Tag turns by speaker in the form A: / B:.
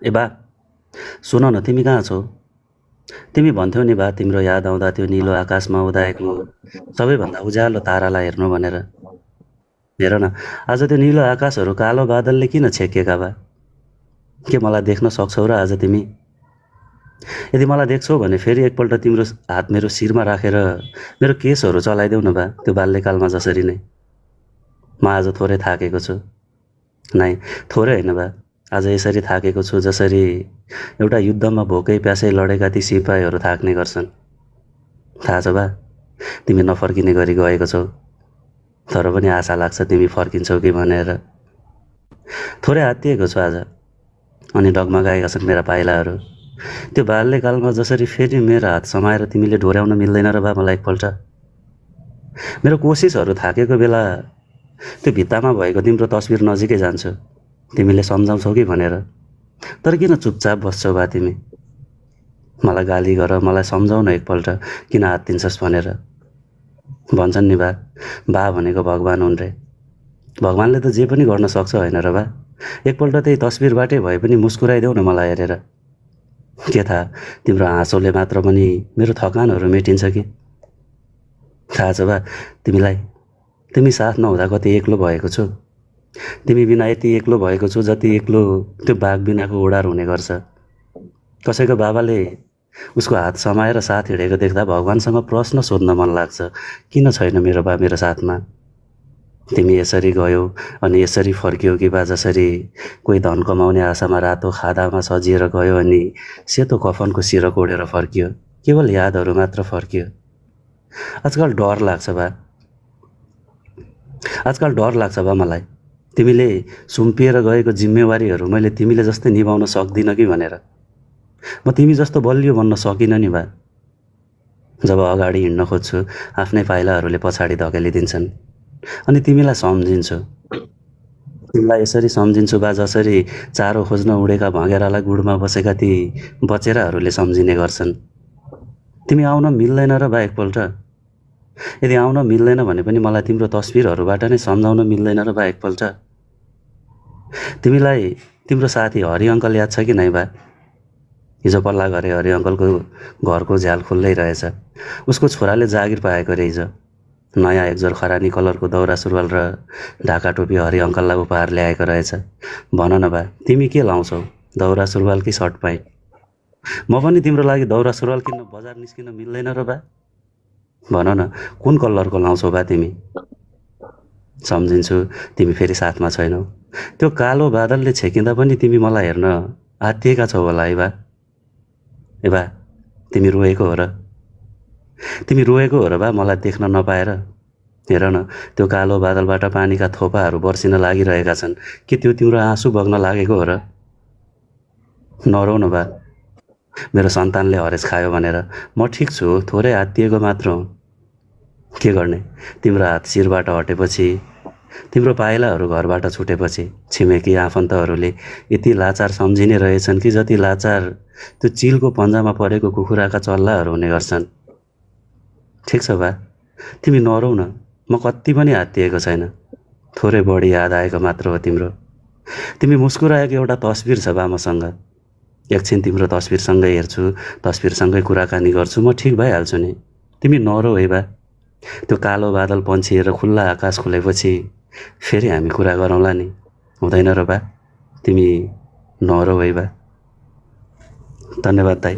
A: ए बा, सुन न, तिमी कहाँ छौ? तिमी भन्थ्यौ नि बा, तिम्रो याद आउँदा त्यो निलो आकाशमा उदाएको सबैभन्दा उज्यालो तारालाई हेर्नु भनेर। हेर न, आज त्यो निलो आकाशहरू कालो बादलले किन छेकिएका बा? के मलाई देख्न सक्छौ र आज तिमी? यदि मलाई देख्छौ भने फेरि एकपल्ट तिम्रो हात मेरो शिरमा राखेर मेरो केसहरू चलाइदेऊ न बा, त्यो बाल्यकालमा जसरी नै। म आज थोरै थाकेको छु। नाइ, थोरै होइन बा, आज यसरी थाकेको छु जसरी एउटा युद्धमा भोकै प्यासै लडेका ती सिपाहीहरू थाक्ने गर्छन्। थाहा छ बा, तिमी नफर्किने गरी गएको छौ, तर पनि आशा लाग्छ तिमी फर्किन्छौ कि भनेर। थोरै हात्तिएको छु आज, अनि डगमगाएका छन् मेरा पाइलाहरू। त्यो बाल्यकालमा जसरी फेरि मेरो हात समाएर तिमीले डोर्याउन मिल्दैन र बा मलाई एकपल्ट। मेरो कोसिसहरू थाकेको बेला त्यो भित्तामा भएको तिम्रो तस्बिर नजिकै जान्छु, तिमीले सम्झाउँछौ कि भनेर। तर किन चुपचाप बस्छौ बा तिमी? मलाई गाली गर, मलाई सम्झाउ न एकपल्ट, किन हात्तिन्छस् भनेर। भन्छन् नि बा भनेको भगवान हुन् रे। भगवानले त जे पनि गर्न सक्छ होइन र बा? एकपल्ट त्यही तस्बिरबाटै भए पनि मुस्कुराइदेऊ न मलाई हेरेर। के थाहा, तिम्रो हाँसोले मात्र पनि मेरो थकानहरू मेटिन्छ कि? थाहा छ बा तिमीलाई, तिमी साथ नहुँदा कति एक्लो भएको छु। तिमी बिना यति एक्लो भएको छु जति एक्लो त्यो बाघ बिनाको ओडार हुने गर्छ। कसैको बाबाले उसको हात समाएर साथ हिँडेको देख्दा भगवानसँग प्रश्न सोध्न मन लाग्छ, किन छैन मेरो बा मेरो साथमा? तिमी यसरी गयौ अनि यसरी फर्कियौ कि बा जसरी कोही धन कमाउने आशामा रातो खादामा सजिएर गयो अनि सेतो कफनको सिरक ओढेर फर्कियो, केवल यादहरू मात्र फर्कियो। आजकल डर लाग्छ बा मलाई, तिमीले सुम्पिएर गएको जिम्मेवारीहरू मैले तिमीले जस्तै निभाउन सक्दिनँ कि भनेर। म तिमी जस्तो बलियो बन्न सकिनँ नि बा। जब अगाडि हिँड्न खोज्छु आफ्नै पाइलाहरूले पछाडि धकेलिदिन्छन्, अनि तिमीलाई सम्झिन्छु। तिमीलाई यसरी सम्झिन्छु बा जसरी चारो खोज्न उडेका भँगेरालाई गुडमा बसेका ती बचेराहरूले सम्झिने गर्छन्। तिमी आउन मिल्दैन र बा एकपल्ट? यदि आउन मिल्दैन भने पनि मलाई तिम्रो तस्बिरहरूबाट नै सम्झाउन मिल्दैन र बा एकपल्ट? तिमीलाई तिम्रो साथी हरि अङ्कल याद छ कि नै बा? हिजो पल्ला गरे हरि अङ्कलको घरको झ्याल खुल्लै रहेछ। उसको छोराले जागिर पाएको रे हिजो। नयाँ एकजोर खरानी कलरको दौरा सुरुवाल र ढाका टोपी हरि अङ्कललाई उपहार ल्याएको रहेछ। भन न बा, तिमी के लाउँछौ, दौरा सुरुवाल कि सर्ट प्यान्ट? म पनि तिम्रो लागि दौरा सुरुवाल किन्न बजार निस्किन मिल्दैन र बा? भन न, कुन कलरको लाउँछौ बा तिमी? सम्झिन्छु, तिमी फेरि साथमा छैनौ। त्यो कालो बादलले छेकिँदा पनि तिमी मलाई हेर्न आत्तिएका छौ होला है बा? ए बा, तिमी रोएको हो र? तिमी रोएको हो र बा मलाई देख्न नपाएर? हेर न, त्यो कालो बादलबाट पानीका थोपाहरू बर्सिन लागिरहेका छन्। के त्यो तिम्रो आँसु बग्न लागेको हो र? नरौ न बा, मेरो सन्तानले हरेस खायो भनेर। म ठिक छु, थोरै आत्तिएको मात्र हुँ। के गर्ने, तिम्रो हात शिरबाट हटेपछि, तिम्रो पाइलाहरू घरबाट छुटेपछि छिमेकी आफन्तहरूले यति लाचार सम्झिने रहेछन् कि जति लाचार त्यो चिलको पन्जामा परेको कुखुराका चल्लाहरू हुने गर्छन्। ठिक छ बा, तिमी नरौ न, म कति पनि हात्तिएको छैन, थोरै बढी याद आएको मात्र हो तिम्रो। तिमी मुस्कुराएको एउटा तस्बिर छ बा मसँग। एकछिन तिम्रो तस्बिरसँगै हेर्छु, तस्बिरसँगै कुराकानी गर्छु, म ठिक भइहाल्छु नि। तिमी नरौ है बा। त्यो कालो बादल पन्छिएर खुल्ला आकाश खुलेपछि फेरि हामी कुरा गरौँला नि, हुँदैन र बा? तिमी नरौ है बा। धन्यवाद दाइ।